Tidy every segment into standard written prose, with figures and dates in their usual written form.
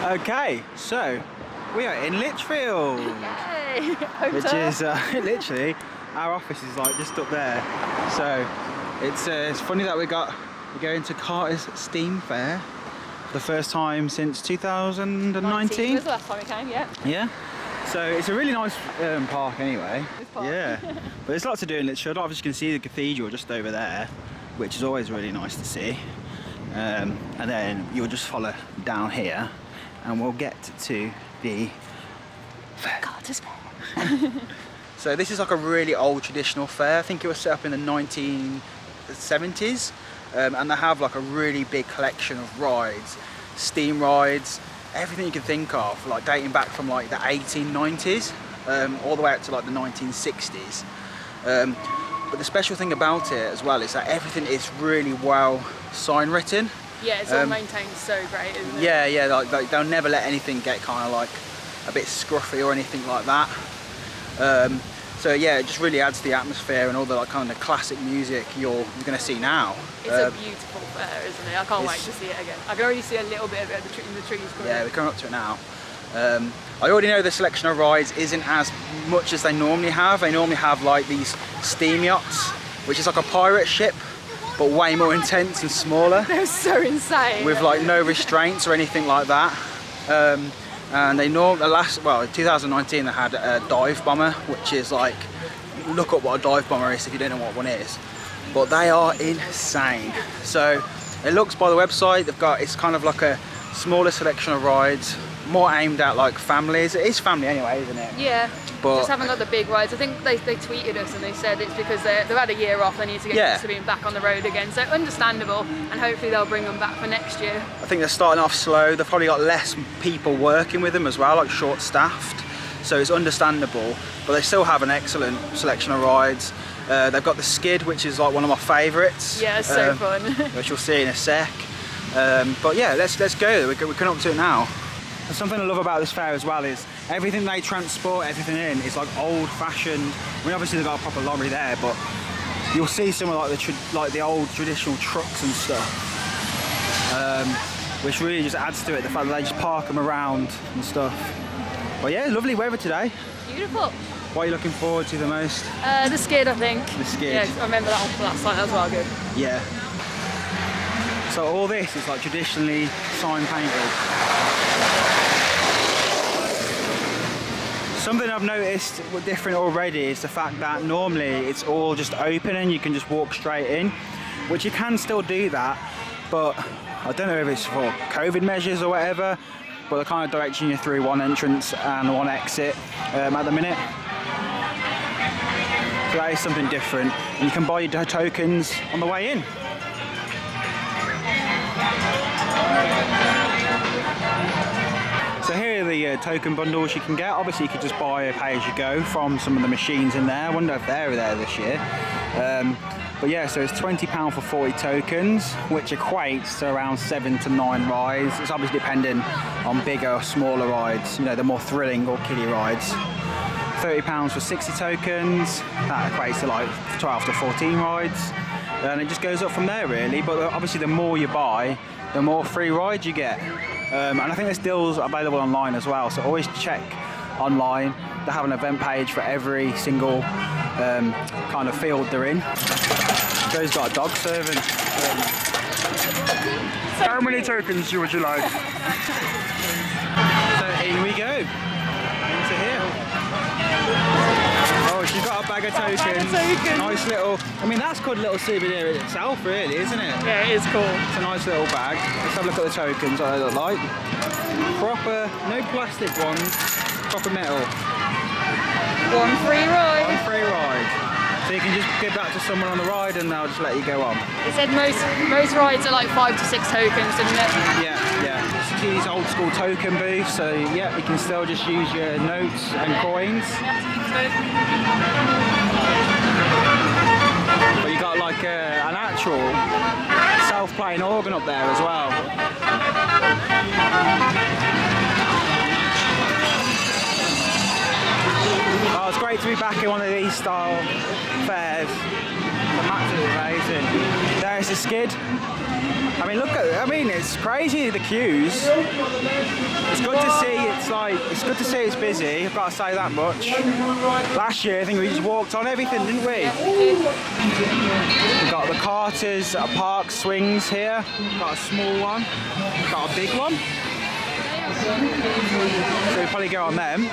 Okay, so we are in Lichfield, Yay! which is literally our office is like just up there. So it's funny that we're going to Carter's Steam Fair for the first time since 2019. Was the last time we came, yeah. Yeah. So it's a really nice park anyway. This park. Yeah. But there's lots to do in Lichfield. Obviously you can see the cathedral just over there, which is always really nice to see. And then you'll just follow down here and we'll get to the fair. Carter's Fair. So this is like a really old traditional fair. I think it was set up in the 1970s. And they have like a really big collection of rides, steam rides, everything you can think of, like dating back from like the 1890s all the way up to like the 1960s. But the special thing about it as well is that everything is really well sign written. Yeah, it's all maintained so great, isn't it? Yeah, yeah, like they'll never let anything get kind of like a bit scruffy or anything like that. So yeah, it just really adds to the atmosphere and all the like kind of classic music you're going to see now. It's a beautiful fair, isn't it? I can't wait to see it again. I can already see a little bit of it in the trees. Yeah, we're coming up to it now. I already know the selection of rides isn't as much as they normally have. They normally have like these steam yachts, which is like a pirate ship, but way more intense and smaller. They're so insane. With like no restraints or anything like that. And they in 2019 they had a dive bomber, which is like, look up what a dive bomber is if you don't know what one is. But they are insane. So it looks, by the website, it's kind of like a smaller selection of rides, more aimed at like families. It is family anyway, isn't it? Yeah. But just haven't got the big rides. I think they tweeted us and they said it's because they've had a year off, they need to get used to being back on the road again. So understandable, and hopefully they'll bring them back for next year. I think they're starting off slow. They've probably got less people working with them as well, like short-staffed. So it's understandable, but they still have an excellent selection of rides. They've got the skid, which is like one of my favourites. Yeah, it's so fun. Which you'll see in a sec. But yeah, let's go. We're coming up to it now. And something I love about this fair as well is everything they transport, everything in, is like old-fashioned. I mean, obviously they've got a proper lorry there, but you'll see some of like the old traditional trucks and stuff, which really just adds to it. The fact that they just park them around and stuff. But yeah, lovely weather today. Beautiful. What are you looking forward to the most? The skid, I think. The skid. Yeah, I remember that one from last time. That was well good. Yeah. So all this is like traditionally sign painted. Something I've noticed different already is the fact that normally it's all just open and you can just walk straight in, which you can still do that, but I don't know if it's for COVID measures or whatever, but they're kind of directing you through one entrance and one exit at the minute. So that is something different, and you can buy your tokens on the way in. So here are the token bundles you can get. Obviously you could just buy a pay-as-you-go from some of the machines in there. I wonder if they're there this year. But yeah, so it's £20 for 40 tokens, which equates to around 7 to 9 rides. It's obviously depending on bigger or smaller rides, you know, the more thrilling or kiddie rides. £30 for 60 tokens, that equates to like 12 to 14 rides. And it just goes up from there really, but obviously the more you buy, the more free rides you get. And I think there's deals available online as well, so always check online. They have an event page for every single kind of field they're in. Joe's got a dog servant. How many tokens would you like? So in we go. Into here. Oh, she's got a bag of tokens. Nice little, I mean that's called a little souvenir in itself really, isn't it? Yeah, it is cool. It's a nice little bag. Let's have a look at the tokens, what they look like. Proper, no plastic ones, proper metal. One free ride. One free ride. So you can just give that to someone on the ride and they'll just let you go on. It said most rides are like 5 to 6 tokens, didn't it? Yeah, yeah. It's these old school token booths, so yeah, you can still just use your notes and coins. But you got like an actual self-playing organ up there as well. Oh, it's great to be back in one of these style fairs. It's absolutely amazing. There's the skid. I mean, look at, I mean, it's crazy the queues. It's good to see. It's good to see it's busy. I've got to say that much. Last year, I think we just walked on everything, didn't we? We've got the Carters Park swings here. We've got a small one. We've got a big one. So we'll probably go on them.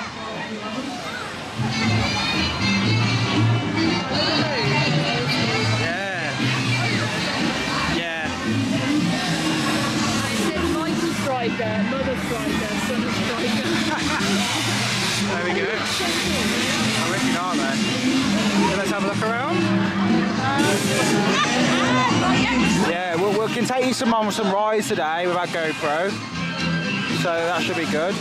Yeah. Yeah. Striker, mother striker, son of striker. There we go. I reckon, aren't they? So let's have a look around. Yeah, we can take you some rides today with our GoPro. So that should be good.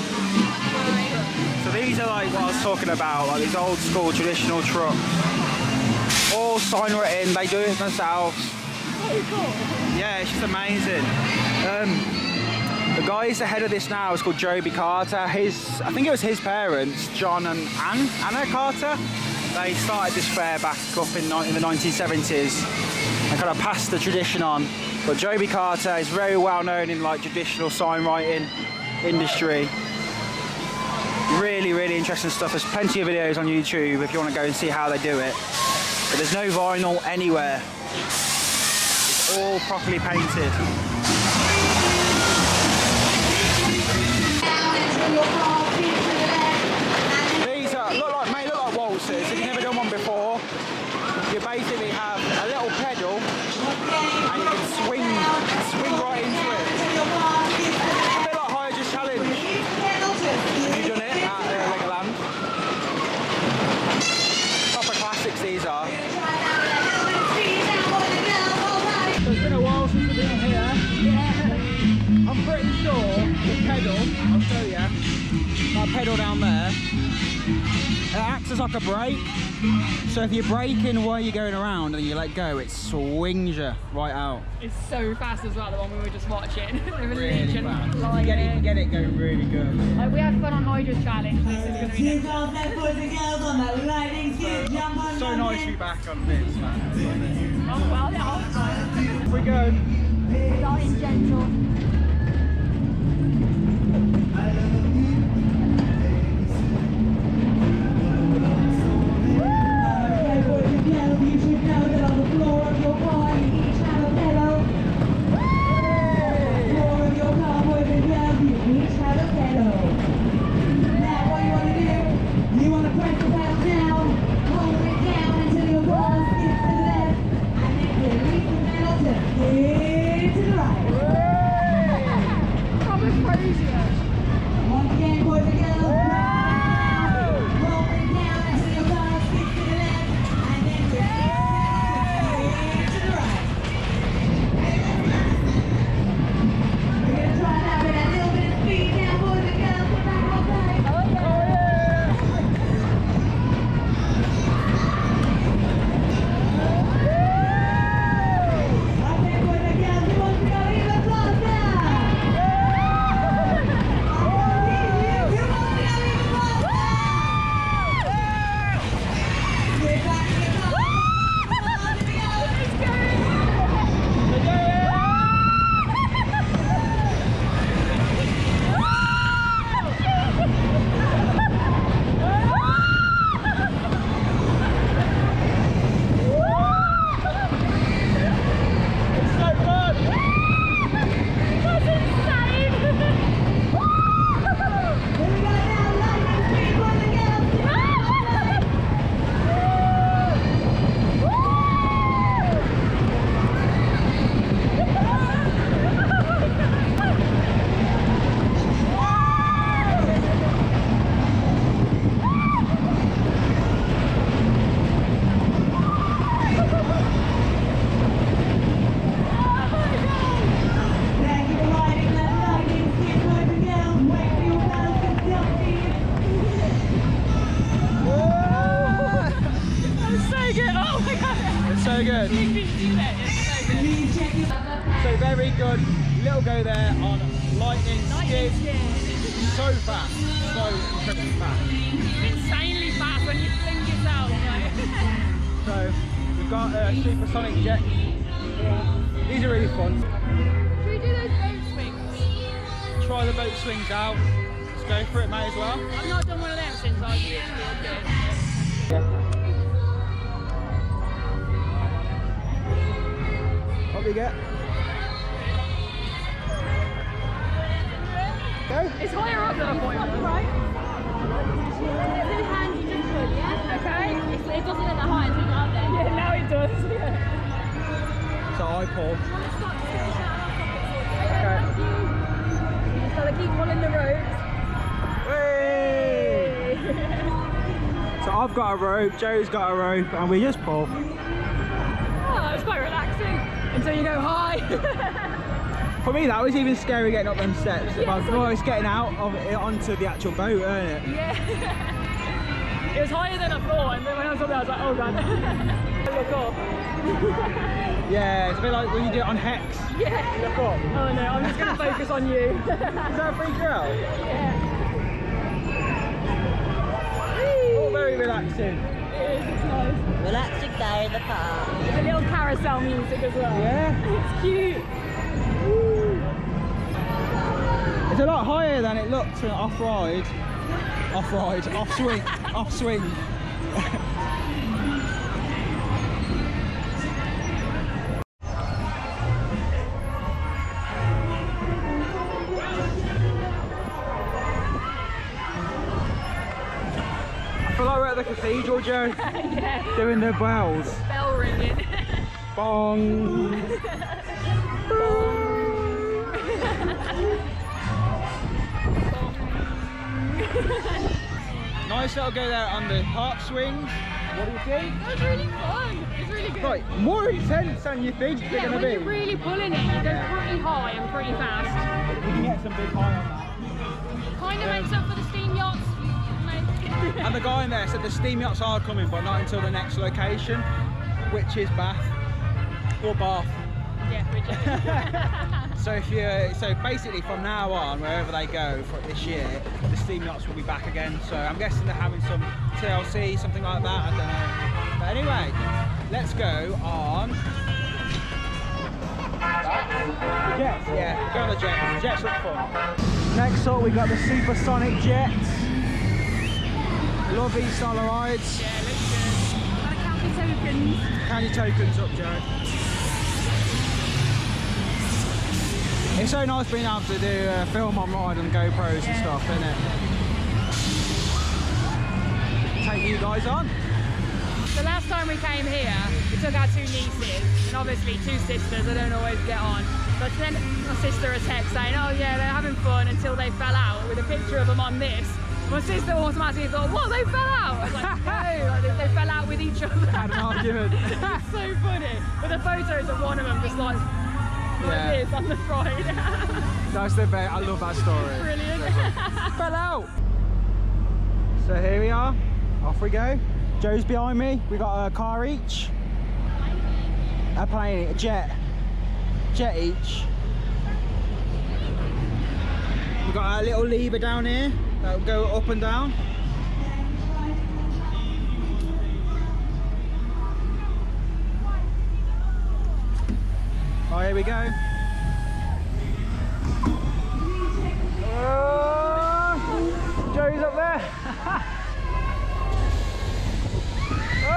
So these are like what I was talking about, like these old school traditional trucks. All signwriting, they do it themselves. Very cool. Yeah, it's just amazing. The guy ahead of this now is called Joby Carter. I think it was his parents, John and Anna Carter. They started this fair back up in the 1970s and kind of passed the tradition on. But Joby Carter is very well known in like traditional signwriting industry. Really, really interesting stuff. There's plenty of videos on YouTube if you want to go and see how they do it. But there's no vinyl anywhere. It's all properly painted. These look like waltzes. If you've never done one before, you basically have a little pedal and you can swing right into it. A bit like Hydra Challenge. Have you done it at Legoland? Proper classics these are. So it's been a while since we've been here. Yeah. I'm pretty sure the pedal, I'll show you, that pedal down there, it acts as like a brake. So if you're braking while you're going around and you let go, it swings you right out. It's so fast as well, the one we were just watching. Really fast. You get it going really good. We had fun on Hydra Challenge. This is going to be next. So nice to be back on this, man. Oh, well, yeah. We go. Starting gentle. You should know that on the floor of your car you each have a pedal. On the floor of your car, boys and girls, you each have a pedal. Now what you want to do, you want to press the pedal down, hold it down until your ball skips to the left, and then release the pedal to skid to the right. very good little go there on lightning skid. So fast, so incredibly fast. Insanely fast when you fling yourself. Like. So we've got supersonic jets. These are really fun. Should we do those boat swings? Try the boat swings out. Let's go for it, mate, as well. I've not done one of them since I was literally a kid. What do you get? Go. It's higher up than I thought it was. Right. Okay. It doesn't let that high until you get up there. Yeah, now it does. Yeah. So I pull. Okay. You just gotta keep pulling the ropes. Hey! So I've got a rope, Joe's got a rope, and we just pull. Oh, it's quite relaxing until you go high. For me, that was even scary getting up them steps. Yeah, I thought I was getting out of it onto the actual boat, isn't it? Yeah. It was higher than I thought, and then when I was up there, I was like, oh god. Look up. Yeah, it's a bit like when you do it on Hex. Yeah. Look up. Oh no, I'm just going to focus on you. Is that a free girl? Yeah. Oh, very relaxing. It is, it's nice. Relaxing day in the park. There's a little carousel music as well. Yeah. It's cute. It's a lot higher than it looked off-ride. Off-ride, off-swing, off-swing. I feel like we're at the cathedral, Joe. Yeah. Doing the bells. Bell ringing. Bong. Nice little go there on the park swings. What do you think? That was really fun. It's really good. Right, more intense than you think they're Yeah, going when to be. you're really pulling it, you go pretty high and pretty fast. You can get some big high on that. Kind of makes up for the steam yachts. And the guy in there said the steam yachts are coming, but not until the next location, which is Bath or Bath. Yeah, which is. So basically from now on, wherever they go for this year, the steam yachts will be back again. So I'm guessing they're having some TLC, something like that. I don't know. But anyway, let's go on. The jets, yeah, go on the jets. The jets look fun. Next up, we got the supersonic jets. Love these style of rides. Yeah, looks good. Gotta count your tokens. Count your tokens up, Joe. It's so nice being able to do a film on ride and GoPros and stuff, isn't it? Take you guys on. The last time we came here, we took our two nieces, and obviously two sisters I don't always get on. But then my sister a text saying, oh yeah, they're having fun until they fell out, with a picture of them on this. My sister automatically thought, what, they fell out? I was like, no, like, they fell out with each other. Had an argument. It's so funny. With the photos of one of them just like this on the ride. That's the best. I love that story. Brilliant. Fell out. So here we are. Off we go. Joe's behind me. We got a car each. A plane, a jet. Jet each. We got our little lever down here that'll go up and down. Oh, here we go. Oh, Joey's up there. Oh!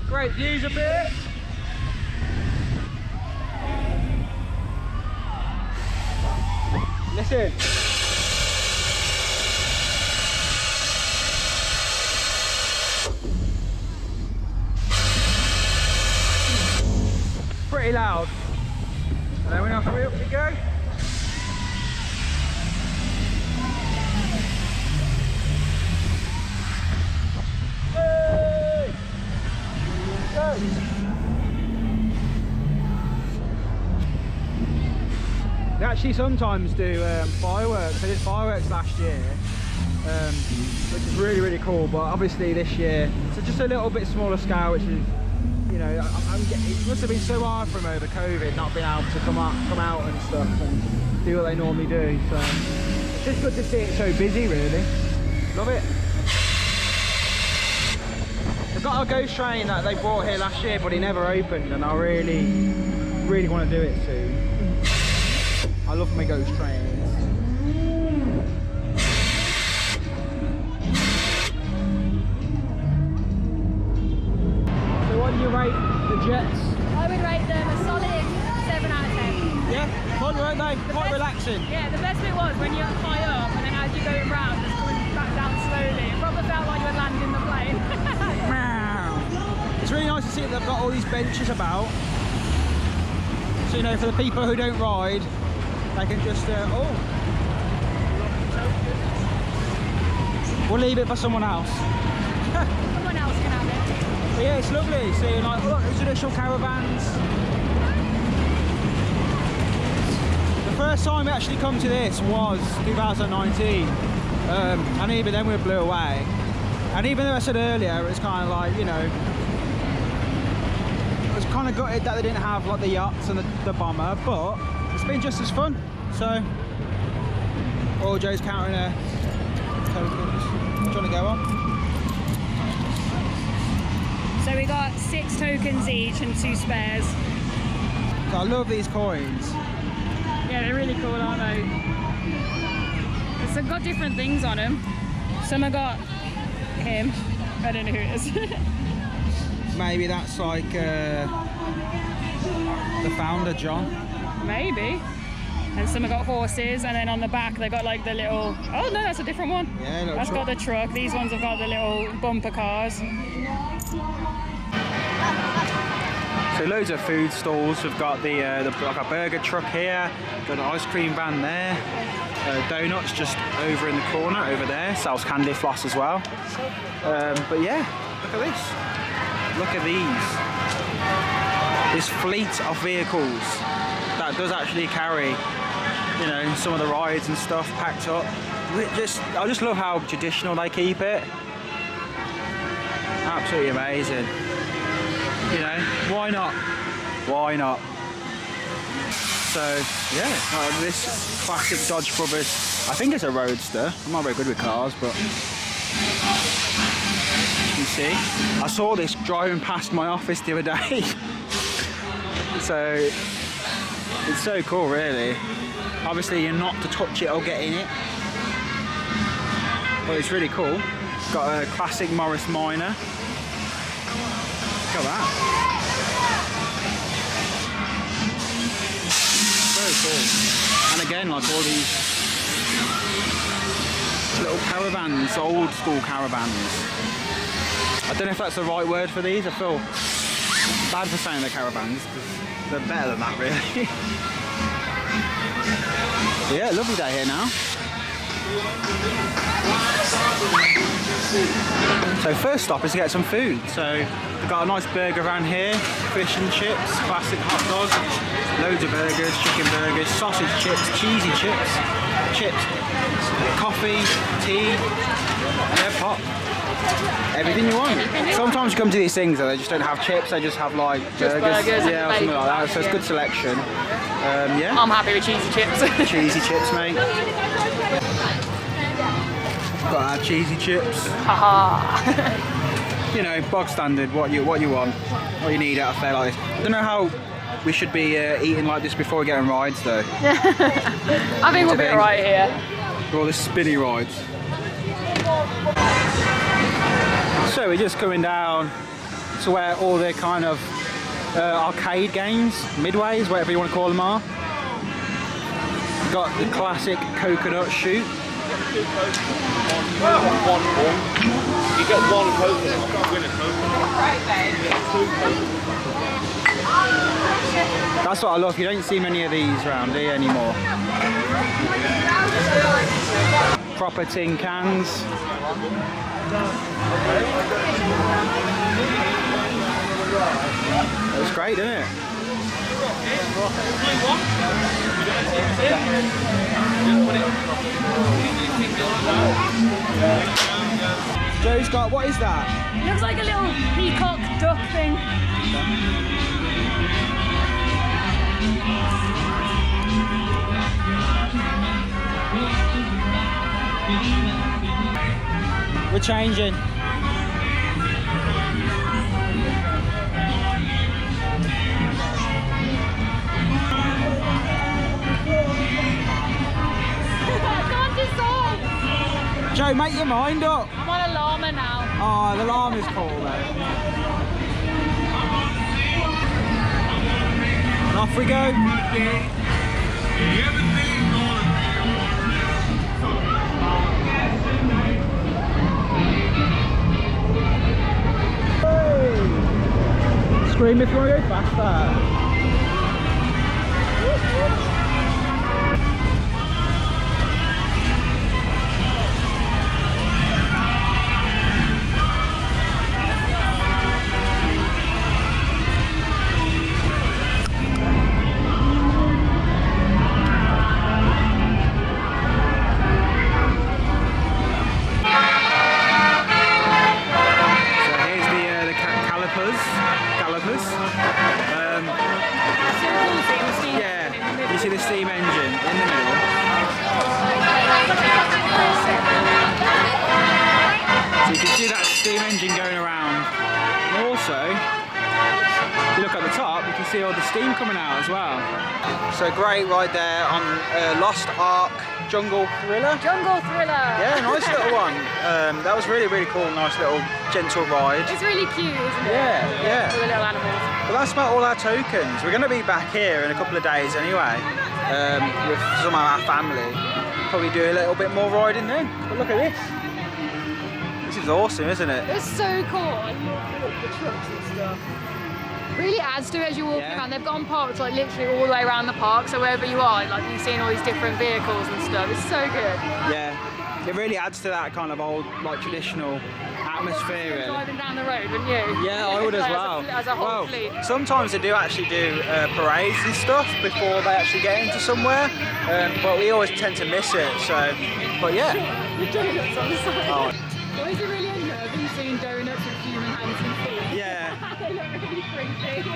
Great views up here. Listen. Pretty loud. And then up we go. actually sometimes do fireworks. I did fireworks last year, which is really, really cool. But obviously this year, it's just a little bit smaller scale, which is, you know, it must have been so hard for them over COVID, not being able to come out and stuff and do what they normally do. So it's just good to see it so busy, really. Love it. I've got a ghost train that they brought here last year, but it never opened, and I really want to do it soon. I love my ghost trains. So what do you rate the jets? I would rate them a solid 7 out of 10. Yeah, fun, weren't they? Quite relaxing. Yeah, the best bit was when you're high up and then as you're going round, just coming back down slowly. It probably felt like you were landing the plane. It's really nice to see that they've got all these benches about. So, you know, for the people who don't ride, they can just, we'll leave it for someone else. Someone else can have it. But yeah, it's lovely seeing like, look, the traditional caravans. The first time we actually come to this was 2019, and even then we blew away. And even though I said earlier, it's kind of like, you know, I was kind of gutted that they didn't have like the yachts and the bomber, but it's been just as fun. So, Joe's counting her tokens. Do you want to go on? So we got 6 tokens each and 2 spares. So I love these coins. Yeah, they're really cool, aren't they? They've got different things on them. Some have got him. I don't know who it is. Maybe that's like the founder, John. Maybe. And some have got horses, and then on the back they've got like the little... Oh no, that's a different one. Yeah, little that's truck. got the truck. These ones have got the little bumper cars. So loads of food stalls. We've got like a burger truck here, got an ice cream van there, donuts just over in the corner over there, sells candy floss as well. But yeah, look at this. Look at these. This fleet of vehicles that does actually carry, you know, some of the rides and stuff packed up. I just love how traditional they keep it. Absolutely amazing. You know, why not? Why not? So yeah, this classic Dodge Brothers, I think it's a Roadster. I'm not very good with cars, but you see, I saw this driving past my office the other day. So it's so cool, really. Obviously you're not to touch it or get in it, but it's really cool. Got a classic Morris Minor. Look at that. So cool. And again, like all these little caravans, old school caravans. I don't know if that's the right word for these. I feel bad for saying they're caravans, because they're better than that, really. Yeah, lovely day here now. So first stop is to get some food. So we've got a nice burger around here, fish and chips, classic hot dog, loads of burgers, chicken burgers, sausage chips, cheesy chips, coffee, tea, yeah, pop, everything you want. Sometimes you come to these things and they just don't have chips, they just have like burgers, yeah, or something like that. So it's good selection. Yeah. I'm happy with cheesy chips. Cheesy chips, mate. Got our cheesy chips. Haha. You know, bog standard. What you want, what you need out of fair like this. I don't know how we should be eating like this before we get on rides, though. I think we'll be alright here. All the spinny rides. So we're just coming down to where all the kind of arcade games, midways, whatever you want to call them, are. Got the classic coconut shoot. You get one coconut, you can't win a coconut. That's what I love. You don't see many of these around here anymore. Proper tin cans. It's great, isn't it? Joe's got, what is that? It looks like a little peacock duck thing. We're changing. Can't dissolve. Joe, make your mind up. I'm on a llama now. Oh, the llama's cool though. And off we go. Hey. Scream if you want to go faster. Yeah, you see the steam engine in the middle. So you can see that steam engine going around. And also, if you look at the top, you can see all the steam coming out as well. So great ride there on Lost Ark Jungle Thriller. Jungle Thriller. Yeah, nice little one. That was really, really cool. Nice little gentle ride. It's really cute, isn't it? Yeah, yeah. With the little animals. Well, that's about all our tokens. We're going to be back here in a couple of days anyway, with some of our family. Probably do a little bit more riding then. But look at this. This is awesome, isn't it? It's so cool. I love the trucks and stuff. Really adds to it as you're walking around. They've gone parked like literally all the way around the park, so wherever you are, like you're seeing all these different vehicles and stuff. It's so good. Yeah, it really adds to that kind of old, like traditional atmosphere. Really. Driving down the road, wouldn't you? Yeah, I would as well. As a whole fleet. Sometimes they do actually do parades and stuff before they actually get into somewhere, but we always tend to miss it. So, but yeah. The donuts on the side. Oh. Why is it really unnerving seeing donuts with human hands and feet? Yeah. They look really creepy.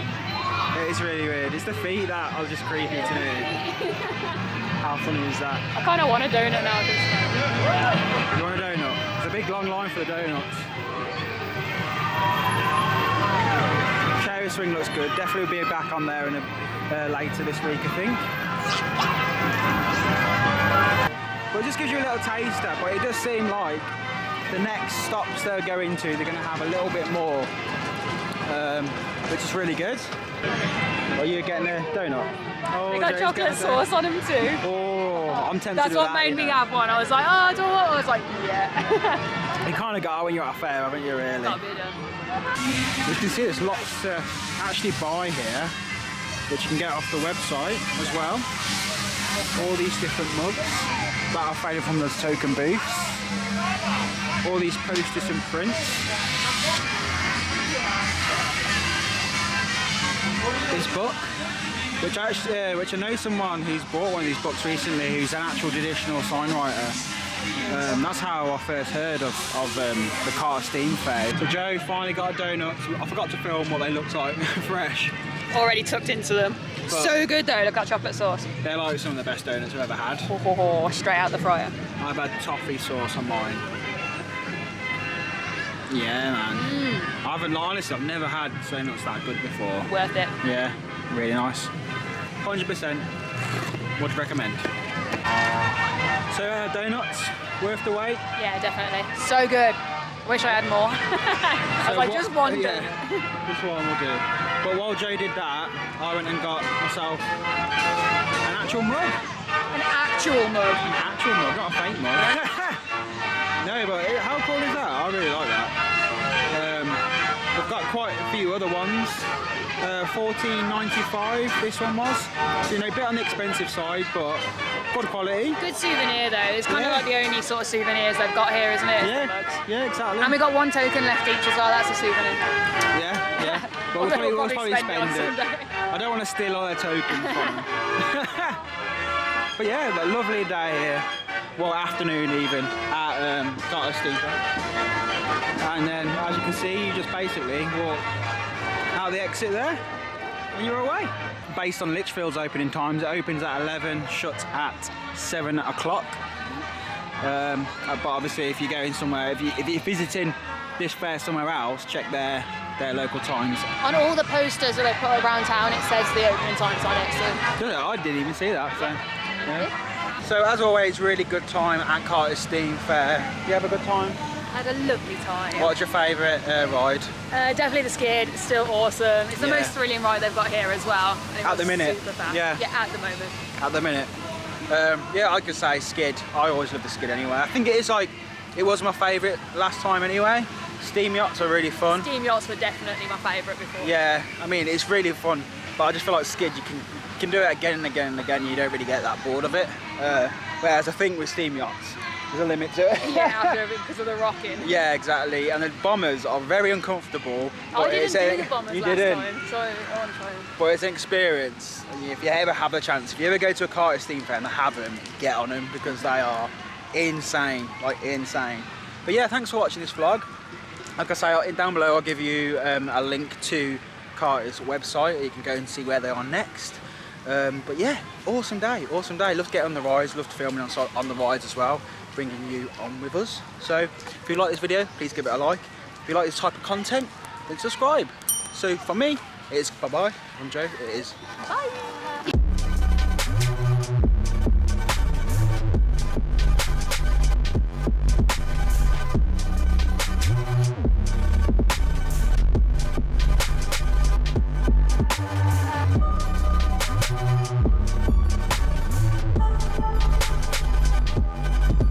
It is really weird. It's the feet that are just creepy to me. How funny is that? I kind of want a donut now. You want a donut? There's a big long line for the donuts. Cherry Swing looks good. Definitely will be back on there in later this week, I think. But it just gives you a little taster, but it does seem like the next stops they're going to, they're going to have a little bit more, which is really good. Are you getting a donut? Oh, They got Joe's chocolate getting a sauce on them too. Oh, I'm tempted That's to do what that, made you me know. have one. I was like, oh, I don't want. I was like, yeah. You kind of got when you're at a fair, haven't you, really? Can't be done. You can see there's lots to actually buy here, which you can get off the website as well. All these different mugs that are faded from those token booths. All these posters and prints. This book, which I know someone who's bought one of these books recently, who's an actual traditional signwriter. That's how I first heard of the Carter Steam Fair. So Joe finally got a donut. I forgot to film what they looked like fresh. Already tucked into them. But so good though. Look at that chocolate sauce. they're like some of the best donuts I've ever had. Oh, straight out the fryer. I've had toffee sauce on mine. Yeah, man. Honestly, I've never had donuts that good before. Worth it. Yeah, really nice. 100%. Would recommend. So donuts, worth the wait? Yeah, definitely. So good. Wish I had more. I was like, just one donut. This one will do. But while Joe did that, I went and got myself an actual mug. An actual mug. An actual mug, not a fake mug. No, but how cool is that? I really like that. We've got quite a few other ones. $14.95 this one was. So, you know, a bit on the expensive side, but good quality. Good souvenir though. It's kind of like the only sort of souvenirs they've got here, isn't it? Yeah, The mugs. yeah, exactly. And we got one token left each as well. That's a souvenir. Yeah, yeah. Well, Although we'll probably spend it on spend it. Sunday. I don't want to steal all their tokens from them. But yeah, a lovely day here. Well, afternoon even, at Carter Steeper. And then, as you can see, you just basically walk out the exit there, and you're away. Based on Lichfield's opening times, it opens at 11, shuts at 7 o'clock. But obviously, if you're going somewhere, if you're visiting this fair somewhere else, check their local times. On all the posters that they put around town, it says the opening times on it. So. I didn't even see that. So, yeah. So as always, really good time at Carter Steam Fair. You have a good time? I had a lovely time. What's your favourite ride? Definitely the skid. It's still awesome. It's the most thrilling ride they've got here as well. At the minute. Super fast. Yeah. Yeah, at the moment. At the minute. Yeah, I could say skid. I always love the skid anyway. I think it was my favourite last time anyway. Steam yachts are really fun. Steam yachts were definitely my favourite before. Yeah, I mean it's really fun, but I just feel like skid you can do it again and again and again. You don't really get that bored of it. Whereas I think with steam yachts, there's a limit to it. Yeah, because of the rocking. Yeah, exactly. And the bombers are very uncomfortable. I didn't do the bombers last time, so I want to try them. But it's an experience. And if you ever have the chance, if you ever go to a Carter Steam Fair and have them, get on them because they are insane, like insane. But yeah, thanks for watching this vlog. Like I say, down below I'll give you a link to Carter's website. You can go and see where they are next. But yeah, awesome day, awesome day. Love to get on the rides, love to film on the rides as well, bringing you on with us. So if you like this video, please give it a like. If you like this type of content, then subscribe. So from me, it is bye-bye. From Joe, it is Bye.